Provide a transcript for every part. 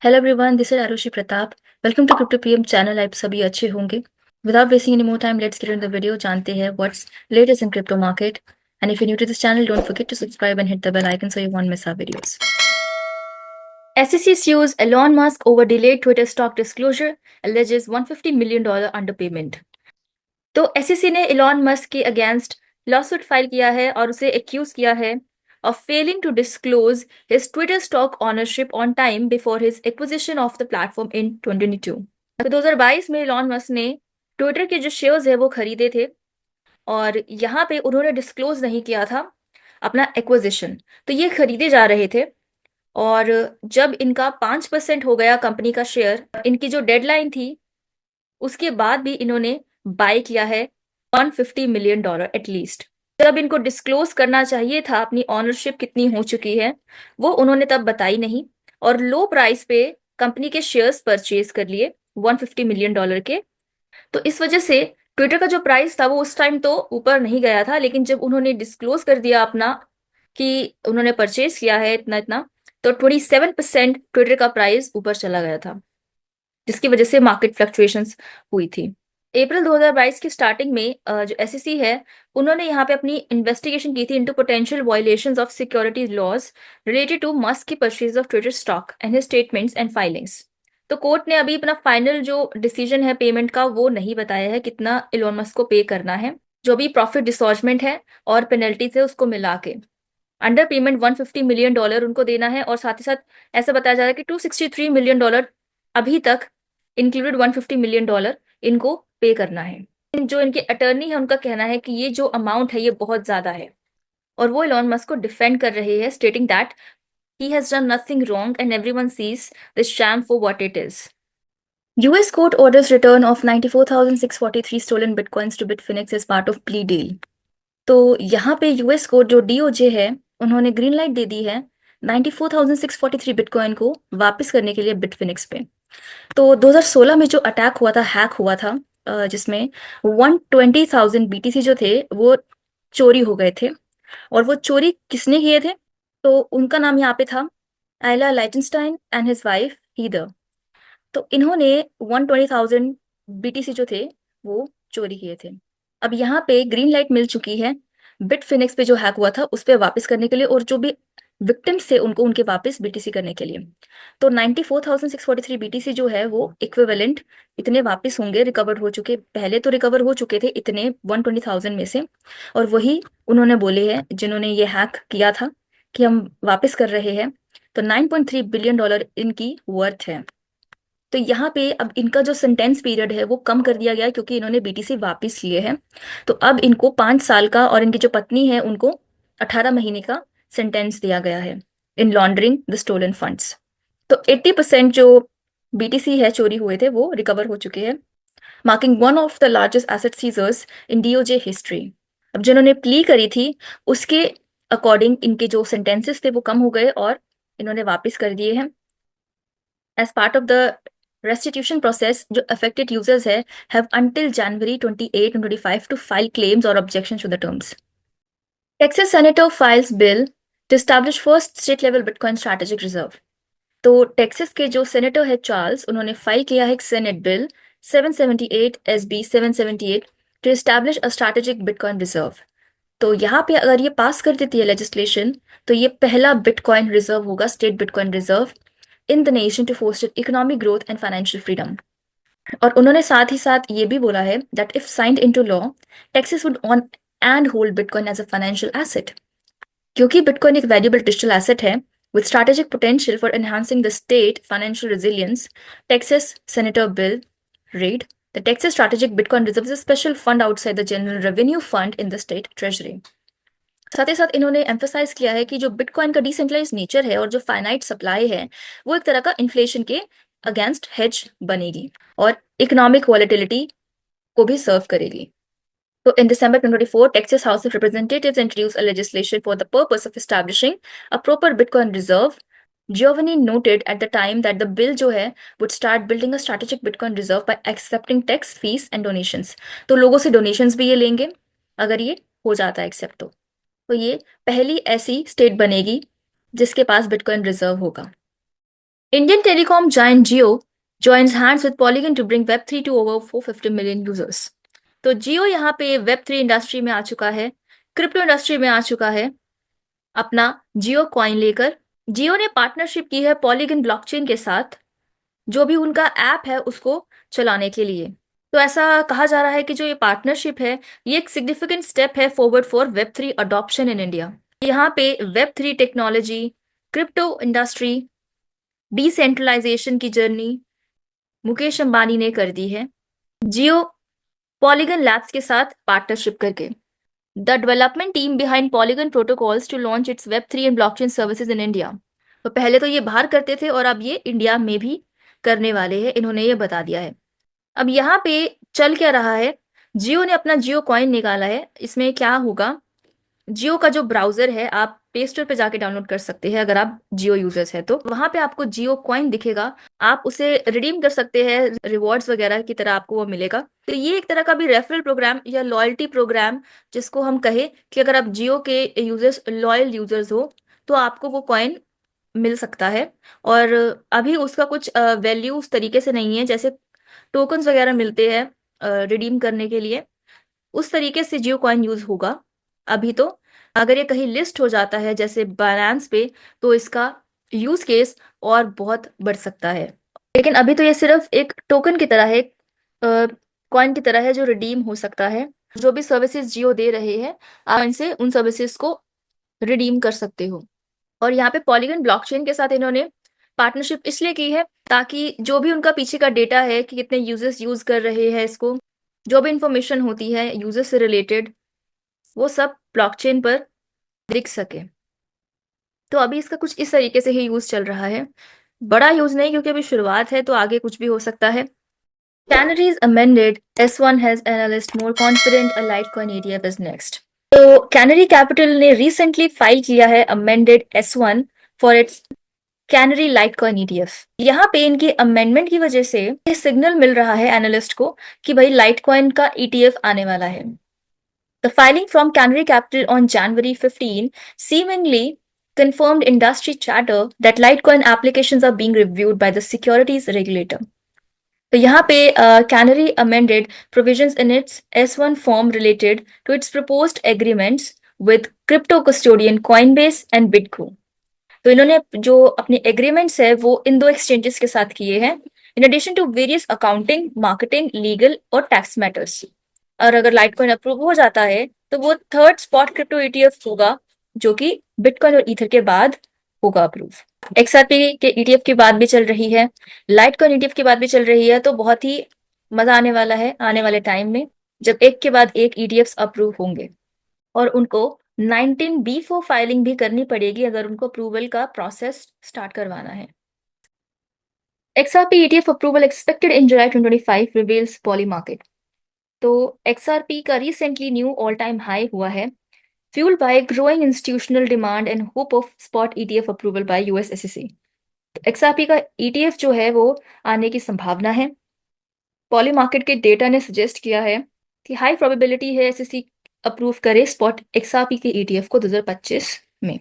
Hello everyone, this is Arushi Pratap. Welcome to crypto PM channel. आप सभी अच्छे होंगे। Without wasting any more time, let's get in the video. जानते हैं what's latest in crypto market. And if you new to this channel, don't forget to subscribe and hit the bell icon so you won't miss our videos. SEC sues Elon Musk over delayed Twitter stock disclosure, alleges $150 million underpayment। तो SEC ने Elon Musk के against lawsuit file किया है और उसे accused किया है of failing to disclose his Twitter stock ownership on time before his acquisition of the platform in 2022। तो 2022 में एलॉन मस्क ने ट्विटर के जो शेयर्स है वो खरीदे थे और यहाँ पे उन्होंने डिस्क्लोज नहीं किया था अपना एक्विजिशन। तो ये खरीदे जा रहे थे और जब इनका 5% हो गया कंपनी का शेयर, इनकी जो डेडलाइन थी उसके बाद भी इन्होंने बाय किया है $150 million एटलीस्ट। जब इनको डिस्क्लोज करना चाहिए था अपनी ऑनरशिप कितनी हो चुकी है, वो उन्होंने तब बताई नहीं और लो प्राइस पे कंपनी के शेयर्स परचेज कर लिए $150 million के। तो इस वजह से ट्विटर का जो प्राइस था वो उस टाइम तो ऊपर नहीं गया था, लेकिन जब उन्होंने डिस्क्लोज कर दिया अपना कि उन्होंने परचेज किया है इतना इतना, तो 27% ट्विटर का प्राइस ऊपर चला गया था, जिसकी वजह से मार्केट फ्लक्चुएशंस हुई थी। अप्रैल 2022 की स्टार्टिंग में जो एसईसी है उन्होंने यहाँ पे अपनी इन्वेस्टिगेशन की थी into potential violations of securities laws related to Musk की purchase of Twitter stock and his statements and filings. तो कोर्ट ने अभी अपना फाइनल जो डिसीजन है पेमेंट का वो नहीं बताया है कितना इलोन मस्क को पे करना है। जो भी प्रॉफिट डिसॉर्जमेंट है और पेनल्टीज है उसको मिला के अंडर पेमेंट $150 million उनको देना है और साथ ही साथ ऐसा बताया जा रहा है कि $263 million अभी तक इंक्लूडेड $150 million इनको पे करना है। जो इनके अटर्नी है उनका कहना है कि ये जो अमाउंट है ये बहुत ज्यादा है और वो इलॉन मस्क को डिफेंड कर रहे हैं, stating that he has done nothing wrong and everyone sees this sham for what it is. US court orders return of 94,643 stolen bitcoins to Bitfinex as part of plea deal। तो यहाँ पे US court जो DOJ है उन्होंने green light दे दी है 94,643 bitcoin को वापस करने के लिए बिटफिनिक्स पे। तो 2016 में जो अटैक हुआ था, हैक हुआ था, जिसमें 120,000 बीटीसी जो थे वो चोरी हो गए थे। और वो चोरी किसने किए थे? तो उनका नाम यहाँ पे था आयला लाइटेनस्टाइन एंड हिज वाइफ हीदर। तो इन्होंने 120,000 बीटीसी जो थे वो चोरी किए थे। अब यहाँ पे ग्रीन लाइट मिल चुकी है बिटफिनिक्स पे जो हैक हुआ था उस पे वापस करने के लिए और जो भी विक्टिम्स थे उनको उनके वापस बीटीसी करने के लिए। तो 94,643 बीटीसी जो है वो इक्विवेलेंट इतने वापस होंगे, रिकवर हो चुके, पहले तो रिकवर हो चुके थे इतने 120,000 में से। और वही उन्होंने बोले हैं जिन्होंने ये हैक किया था कि हम वापस कर रहे हैं। तो $9.3 बिलियन इनकी वर्थ है। तो यहाँ पे अब इनका जो सेंटेंस पीरियड है वो कम कर दिया गया है क्योंकि इन्होंने बीटीसी वापस लिए हैं। तो अब इनको 5 साल का और इनकी जो पत्नी है उनको 18 महीने का सेंटेंस दिया गया है इन लॉन्ड्रिंग द स्टोलन फंड्स। तो 80% जो बीटीसी है चोरी हुए थे वो रिकवर हो चुके हैं, marking one of the largest asset seizures in DOJ history. अब जिन्होंने प्ली करी थी उसके अकॉर्डिंग इनके जो सेंटेंसेस थे वो कम हो गए और इन्होंने वापस कर दिए हैं। As part of the restitution process, जो affected users है have until January 28 and 25 to file claims or objections to the terms। Texas Senator files bill to establish first state level Bitcoin strategic reserve। तो Texas के जो senator है Charles, उन्होंने file किया है एक senate bill 778 SB 778 to establish a strategic bitcoin reserve. तो यहाँ पे अगर ये पास कर देती है लेजिस्लेशन तो ये पहला बिटकॉइन रिजर्व होगा, state bitcoin reserve in the nation to foster economic growth and financial freedom. और उन्होंने साथ ही साथ ये भी बोला है that if signed into law, Texas would own and hold bitcoin as a financial asset. क्योंकि बिटकॉइन एक वैल्यूएबल डिजिटल एसेट है with strategic potential for enhancing the state financial resilience, Texas Senator Bill read, the Texas Strategic Bitcoin Reserve is a special fund outside the general revenue fund in the state treasury। साथ ही साथ इन्होंने emphasise किया है कि जो bitcoin का decentralise nature है और जो फाइनाइट सप्लाई है वो एक तरह का इन्फ्लेशन के अगेंस्ट हेज बनेगी और इकोनॉमिक वॉलेटिलिटी को भी सर्व करेगी। So in December 2024, Texas House of Representatives introduced a legislation for the purpose of establishing a proper Bitcoin reserve। Giovanni noted at the time that the bill जो है would start building a strategic Bitcoin reserve by accepting tax fees and donations। तो लोगों से donations भी ये लेंगे अगर ये हो जाता है एक्सेप्ट। तो ये पहली ऐसी स्टेट बनेगी जिसके पास बिटकॉइन रिजर्व होगा। Indian telecom giant Jio joins hands with Polygon to bring Web3 to over 450 million users. तो जियो यहाँ पे Web3 इंडस्ट्री में आ चुका है, क्रिप्टो इंडस्ट्री में आ चुका है अपना जियो कॉइन लेकर। जियो ने पार्टनरशिप की है पॉलीगन ब्लॉकचेन के साथ, जो भी उनका ऐप है उसको चलाने के लिए। तो ऐसा कहा जा रहा है कि जो ये पार्टनरशिप है, ये एक सिग्निफिकेंट स्टेप है forward for Web3 adoption in India. यहाँ पे Web3 technology, crypto industry, decentralization की जर्नी मुकेश अंबानी ने कर दी है जियो पॉलीगन लैब्स के साथ पार्टनरशिप करके। The development team behind polygon protocols to launch its web 3 and blockchain services in India. तो पहले तो ये बाहर करते थे और अब ये इंडिया में भी करने वाले हैं, इन्होंने ये बता दिया है। अब यहाँ पे चल क्या रहा है, जियो ने अपना जियो कॉइन निकाला है। इसमें क्या होगा, जियो का जो ब्राउजर है आप प्ले स्टोर पे जाके डाउनलोड कर सकते हैं। अगर आप जियो यूजर्स हैं तो वहां पे आपको जियो कॉइन दिखेगा, आप उसे रिडीम कर सकते हैं, रिवॉर्ड्स वगैरह की तरह आपको वो मिलेगा। तो ये एक तरह का भी रेफरल प्रोग्राम या लॉयल्टी प्रोग्राम, जिसको हम कहे कि अगर आप जियो के यूजर्स लॉयल यूजर्स हो तो आपको वो कॉइन मिल सकता है। और अभी उसका कुछ वैल्यू उस तरीके से नहीं है जैसे टोकन्स वगैरह मिलते हैं रिडीम करने के लिए, उस तरीके से जियो कॉइन यूज होगा अभी। तो अगर ये कहीं लिस्ट हो जाता है जैसे बायनांस पे, तो इसका यूज केस और बहुत बढ़ सकता है। लेकिन अभी तो ये सिर्फ एक टोकन की तरह है, कॉइन की तरह है जो रिडीम हो सकता है। जो भी सर्विसेज जियो दे रहे हैं आप इनसे उन सर्विसेज को रिडीम कर सकते हो। और यहाँ पे पॉलीगन ब्लॉकचेन के साथ इन्होंने पार्टनरशिप इसलिए की है ताकि जो भी उनका पीछे का डेटा है कि कितने यूजर्स यूज कर रहे हैं इसको, जो भी इंफॉर्मेशन होती है यूजर से रिलेटेड, वो सब ब्लॉकचेन पर दिख सके। तो अभी इसका कुछ इस तरीके से ही यूज चल रहा है, बड़ा यूज नहीं क्योंकि अभी शुरुआत है, तो आगे कुछ भी हो सकता है। Canary's amended S1 has analyst more confident a Litecoin ETF is next. तो कैनरी कैपिटल ने रिसेंटली फाइल किया है amended S1 for its canary Litecoin ETF। यहाँ पे इनकी अमेंडमेंट की वजह से ये सिग्नल मिल रहा है एनालिस्ट को कि भाई लाइटकॉइन का ETF आने वाला है। The filing from Canary Capital on January 15 seemingly confirmed industry chatter that Litecoin applications are being reviewed by the securities regulator. तो यहाँ पे Canary amended provisions in its S1 form related to its proposed agreements with crypto custodian Coinbase and Bitco. तो इन्होंने जो अपने agreements है वो इन दो एक्सचेंजेस के साथ किए हैं, in addition to various accounting, marketing, legal और टैक्स मैटर्स। और अगर लाइटकॉइन अप्रूव हो जाता है तो वो थर्ड स्पॉट क्रिप्टो ETF होगा जो कि बिटकॉइन और ईथर के बाद होगा अप्रूव। XRP के ETF की बात भी चल रही है, लाइटकॉइन ETF की बात भी चल रही है, तो बहुत ही मजा आने वाला है आने वाले टाइम में जब एक के बाद एक ETFs अप्रूव होंगे। और उनको 19B4 फाइलिंग भी करनी पड़ेगी अगर उनको अप्रूवल का प्रोसेस स्टार्ट करवाना है। XRP ETF approval expected in July 2025 reveals poly market. तो XRP का recently knew all time high हुआ है, fueled by growing institutional demand and hope of spot ETF approval by US SEC। XRP का ETF जो है वो आने की संभावना है। पॉली मार्केट के डेटा ने सजेस्ट किया है कि हाई प्रोबेबिलिटी है SEC अप्रूव करे स्पॉट XRP के ETF को 2025 में।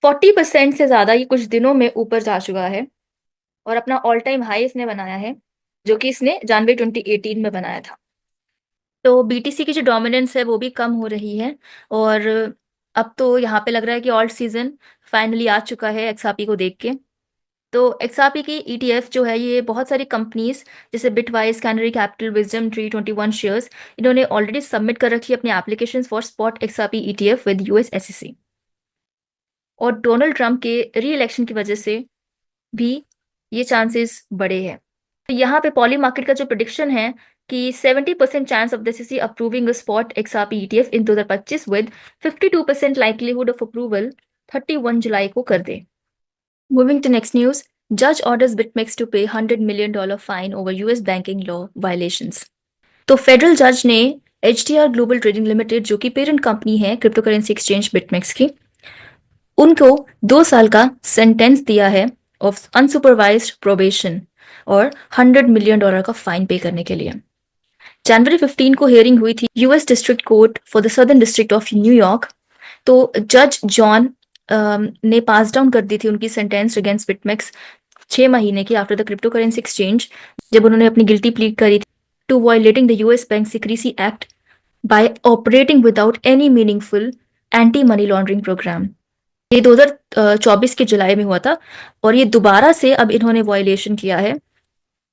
40% से ज्यादा ये कुछ दिनों में ऊपर जा चुका है और अपना ऑल टाइम हाई इसने बनाया है, जो कि इसने जनवरी 2018 में बनाया था। तो BTC की जो डोमिनेंस है वो भी कम हो रही है और अब तो यहाँ पे लग रहा है कि ऑल्ट सीजन फाइनली आ चुका है XRP को देख के। तो XRP की ETF जो है ये बहुत सारी कंपनीज जैसे bitwise, canary capital, wisdom tree, 21 shares, इन्होंने ऑलरेडी सबमिट कर रखी है अपनी application for spot XRP ETF with US SEC। और डोनाल्ड ट्रंप के री इलेक्शन की वजह से भी ये चांसेस बढ़े हैं। तो यहाँ पे पॉली मार्केट का जो प्रिडिक्शन है कि 70% chance of the SEC approving spot XRP ETF in 2025 with 52% likelihood of approval 31 जुलाई को कर दे। मूविंग टू नेक्स्ट न्यूज, जज ऑर्डर्स BitMEX टू पे $100 million fine over US banking law violations. तो फेडरल जज ने HDR ग्लोबल ट्रेडिंग लिमिटेड जो कि parent company है क्रिप्टो करेंसी एक्सचेंज BitMEX की, उनको 2 साल का सेंटेंस दिया है ऑफ अनसुपरवाइज्ड प्रोबेशन और $100 million का फाइन पे करने के लिए। जनवरी 15 को हियरिंग हुई थी US district court for the southern district of New York. तो जज जॉन ने पास डाउन कर दी थी उनकी सेंटेंस अगेंस्ट BitMEX 6 महीने की after the cryptocurrency exchange, जब उन्होंने अपनी गिल्टी प्लीड करी थी to violating the US bank secrecy act by operating without any meaningful anti money laundering program. ये 2024 के जुलाई में हुआ था और ये दोबारा से अब इन्होंने वायलेशन किया है,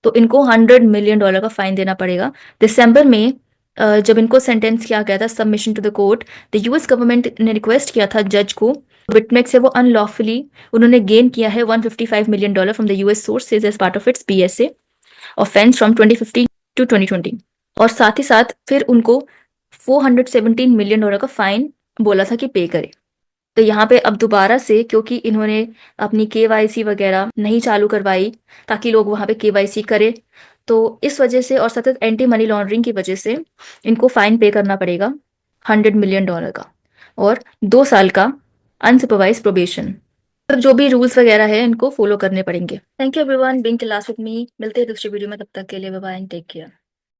तो इनको $100 मिलियन का फाइन देना पड़ेगा। दिसंबर में जब इनको सेंटेंस किया गया था submission to the court, the US government ने रिक्वेस्ट किया था जज को, बिटमेक्स है वो अनलॉफुली उन्होंने गेन किया है $155 million from the US sources as part of its BSA offense from 2015 to 2020, और साथ ही साथ फिर उनको $417 मिलियन का फाइन बोला था कि पे करे। तो यहाँ पे अब दोबारा से, क्योंकि इन्होंने अपनी केवाईसी वगैरह नहीं चालू करवाई ताकि लोग वहाँ पे केवाईसी करें, तो इस वजह से और सतत एंटी मनी लॉन्ड्रिंग की वजह से इनको फाइन पे करना पड़ेगा $100 मिलियन का और 2 साल का अनसुपरवाइज प्रोबेशन। तो जो भी रूल्स वगैरह है इनको फॉलो करने पड़ेंगे। Thank you everyone being till last with me. मिलते हैं दूसरी वीडियो में, तब तक के लिए bye bye and take care.